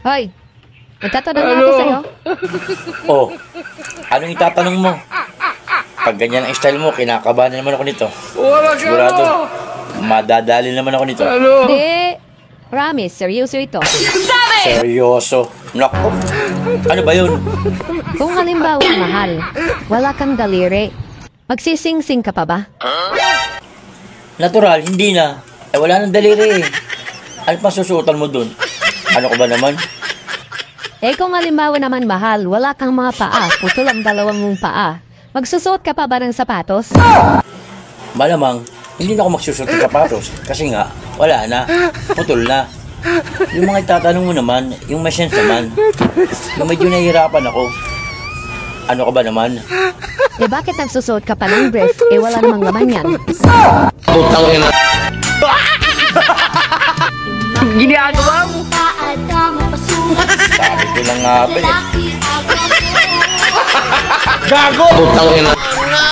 Hoy, magtatanong nga ako sa'yo. Oh, anong itatanong mo? Pag ganyan ang style mo, kinakabahan naman ako nito. Sigurado, madadali naman ako nito. Hindi. Promise, seryoso ito. Seryoso? Naku, ano ba yun? Kung halimbawa, mahal, wala kang daliri, magsising-sing ka pa ba? Natural, hindi na. Eh, wala nang daliri eh. Ano pa susuotan mo dun? Ano ka ba naman? Eh kung halimbawa naman, mahal, wala kang mga paa, putol ang dalawang mong paa, magsusuot ka pa ba ng sapatos? Malamang, hindi na ako magsusuot ng sapatos. Kasi nga, wala na. Putol na. Yung mga itatanong mo naman, yung may sense naman. Yung medyo nahihirapan ako. Ano ka ba naman? Eh bakit nagsusuot ka pa ng brief, eh wala namang laman yan? Putang ina. Ginagawa mo? Sabi ko lang nga ba eh. Gago! Putang ina. Oh no!